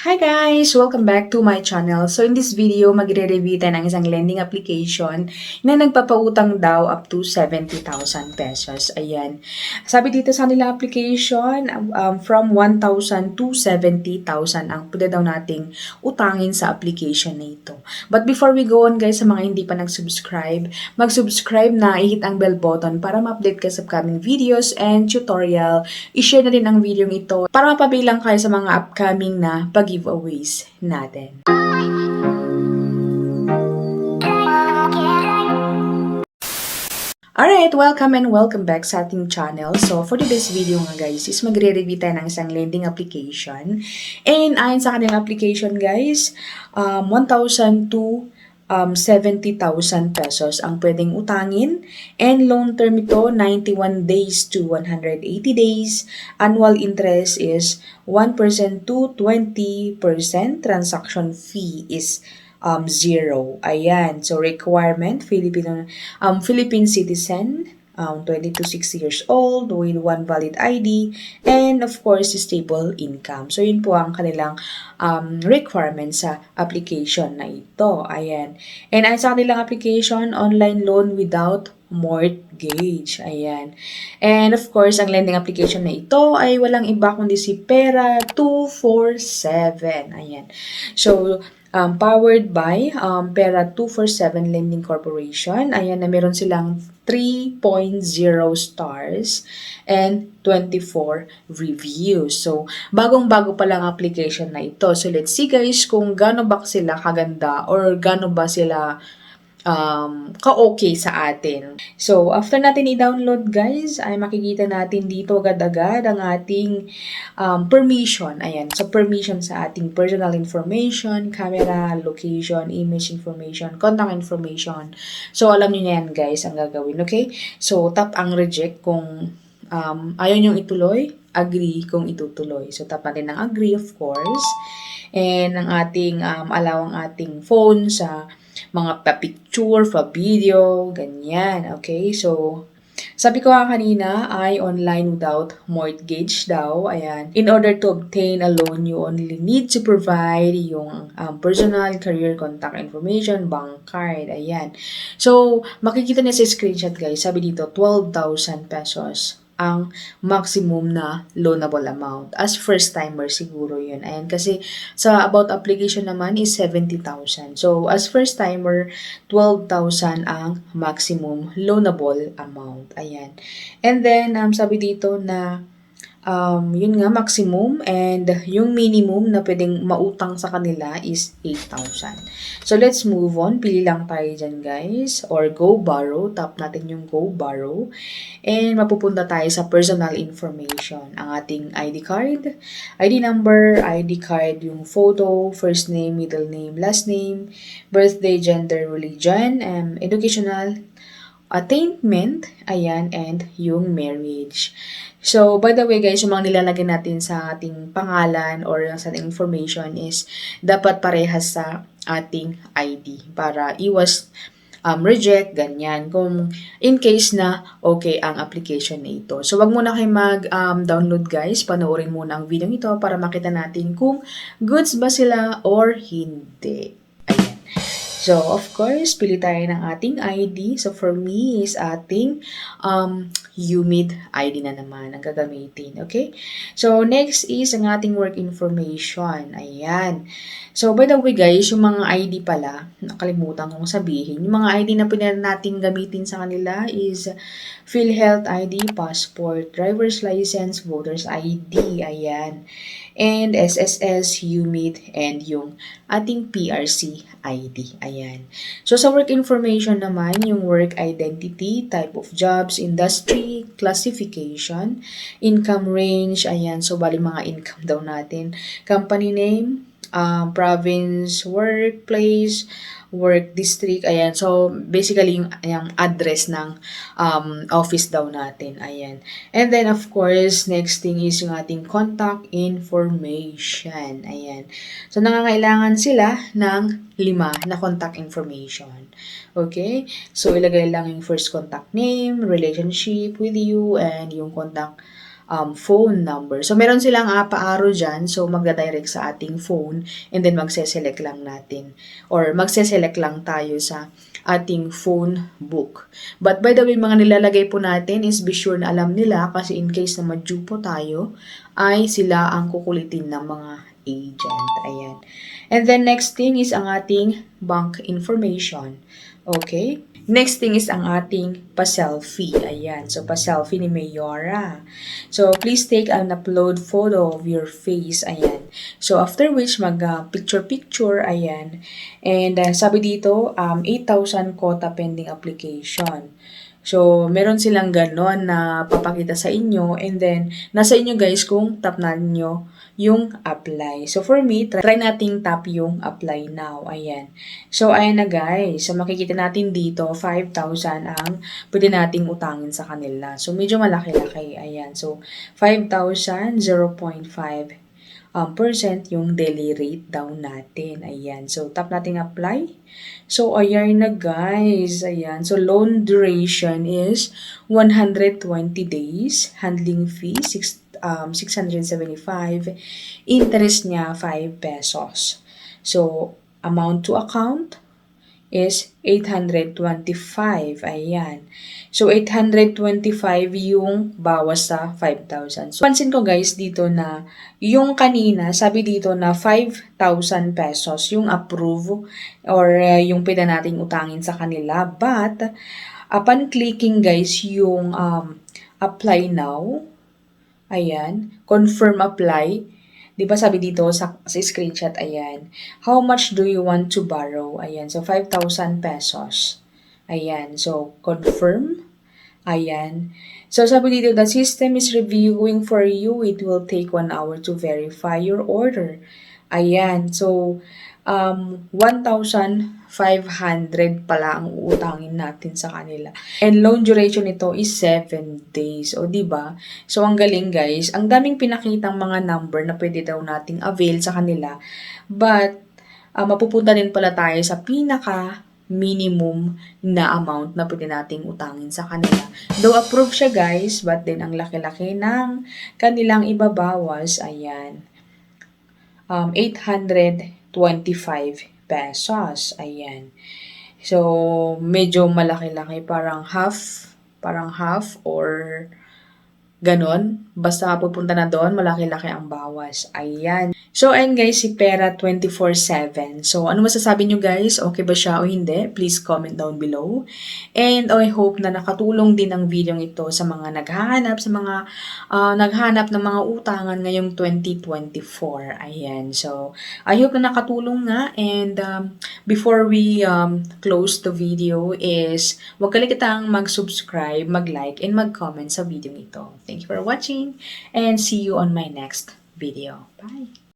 Hi guys! Welcome back to my channel. So in this video, magre-review tayo ng isang lending application na nagpapautang daw up to 70,000 pesos. Ayan. Sabi dito sa nila application, from 1,000 to 70,000 ang pwede daw nating utangin sa application na ito. But before we go on guys, sa mga hindi pa nag-subscribe, mag-subscribe na, i-hit ang bell button para ma-update ka sa upcoming videos and tutorial. I-share na din ang video ito para mapabilang kayo sa mga upcoming na giveaways natin. Alright, welcome and welcome back sa ating channel. So, for today's video nga guys, is magre-review tayo ng isang lending application. And ayon sa kanilang application guys, 1,000 to 70,000 pesos ang pwedeng utangin. And loan term ito, 91 days to 180 days. Annual interest is 1% to 20%. Transaction fee is 0. Ayan. So, requirement, Philippine citizen, 20 to 60 years old, with one valid ID, and of course, stable income. So, yun po ang kanilang requirement sa application na ito. Ayan. And ay sa kanilang application, online loan without mortgage. Ayan. And of course, ang lending application na ito ay walang iba kundi si Pera 247. Ayan. So, powered by Pera 247 Lending Corporation. Ayan, na meron silang 3.0 stars and 24 reviews. So, bagong-bago pa lang application na ito. So, let's see guys kung gaano ba sila kaganda or gaano ba sila ka-okay sa atin. So, after natin i-download guys, ay makikita natin dito agad-agad ang ating permission. Ayan. So, permission sa ating personal information, camera, location, image information, contact information. So, alam niyo na yan guys ang gagawin. Okay? So, tap ang reject kung ayaw niyong ituloy, agree kung itutuloy. So, tap natin ang agree of course. And ang ating, allow ang ating phone sa mga pa-picture, pa-video, ganyan. Okay, so, sabi ko nga kanina ay online without mortgage daw. Ayan. In order to obtain a loan, you only need to provide yung personal, career, contact information, bank card. Ayan. So, makikita niya sa screenshot guys. Sabi dito, 12,000 pesos ang maximum na loanable amount. As first timer siguro yun. Ayan, kasi sa about application naman is 70,000. So, as first timer, 12,000 ang maximum loanable amount. Ayan. And then, sabi dito na yun nga, maximum and yung minimum na pwedeng mautang sa kanila is 8,000. So, let's move on. Pili lang tayo dyan, guys. Or go borrow. Tap natin yung go borrow. And mapupunta tayo sa personal information. Ang ating ID card, ID number, ID card, yung photo, first name, middle name, last name, birthday, gender, religion, educational attainment, ayan, and yung marriage. So, by the way guys, yung mga nilalagay natin sa ating pangalan or sa ating information is dapat parehas sa ating ID para iwas reject, ganyan. Kung in case na okay ang application na ito. So, wag muna kayo mag-download guys. Panoorin muna ang video nito para makita natin kung goods ba sila or hindi. Ayan. So, of course, pili tayo ng ating ID. So, for me is ating UMID ID na naman ang gagamitin. Okay? So, next is ang ating work information. Ayan. So, by the way guys, yung mga ID pala, nakalimutan kong sabihin, yung mga ID na pwede natin gamitin sa kanila is PhilHealth ID, passport, driver's license, voter's ID, ayan. And SSS, UMID, and yung ating PRC ID, ayan. So, sa work information naman, yung work identity, type of jobs, industry, classification, income range, ayan. So, bali mga income daw natin. Company name, province, workplace, work district, ayan. So, basically, yung address ng office daw natin, ayan. And then, of course, next thing is yung ating contact information, ayan. So, nangangailangan sila ng 5 na contact information. Okay? So, ilagay lang yung first contact name, relationship with you, and yung contact phone number. So, meron silang paaro dyan. So, magda-direct sa ating phone and then magse-select lang natin or magse-select lang tayo sa ating phone book. But by the way, mga nilalagay po natin is be sure na alam nila kasi in case na ma-due po tayo, ay sila ang kukulitin ng mga agent. Ayan. And then next thing is ang ating bank information. Okay? Next thing is ang ating pa-selfie. Ayan. So, pa-selfie ni Mayora. So, please take an upload photo of your face. Ayan. So, after which, mag-picture-picture. Ayan. And sabi dito, 8,000 quota pending application. So, meron silang ganon na papakita sa inyo. And then, nasa inyo guys kung tap na nyo yung apply. So, for me, try nating tap yung apply now. Ayan. So, ayan na guys. So, makikita natin dito, 5,000 ang pwede nating utangin sa kanila. So, medyo malaki-laki. Ayan. So, 5,000, 0.5 percent yung daily rate down natin. Ayan. So, tap nating apply. So, ayan na guys. Ayan. So, loan duration is 120 days. Handling fee, 675. Interest niya, 5 pesos. So, amount to account is 825. Ayan. So, 825 yung bawas sa 5,000. So, pansin ko guys dito na yung kanina, sabi dito na 5,000 pesos yung approve or yung pwede nating utangin sa kanila. But, upon clicking guys yung apply now, ayan, confirm apply, di ba sabi dito sa screenshot, ayan, how much do you want to borrow? Ayan, so 5,000 pesos. Ayan, so confirm. Ayan. So sabi dito, the system is reviewing for you. It will take 1 hour to verify your order. Ayan, so 1,500 pala ang uutangin natin sa kanila. And loan duration nito is 7 days. O, diba? So, ang galing guys. Ang daming pinakitang mga number na pwede daw nating avail sa kanila. But, mapupunta din pala tayo sa pinaka minimum na amount na pwede nating utangin sa kanila. Though approve siya guys, but then ang laki-laki ng kanilang ibabawas, ayan, 825 pesos. Ayan. So, medyo malaki-laki. Parang half or ganon. Basta pupunta na doon, malaki-laki ang bawas. Ayan. So, ayan guys, si Pera 24/7. So, ano masasabi nyo guys? Okay ba siya o hindi? Please comment down below. And I hope na nakatulong din ang video ito sa mga naghahanap, naghanap ng mga utangan ngayong 2024. Ayan. So, I hope na nakatulong nga. And before we close the video is, huwag kaligitang mag-subscribe, mag-like, and mag-comment sa video ito. Thank you for watching and see you on my next video. Bye!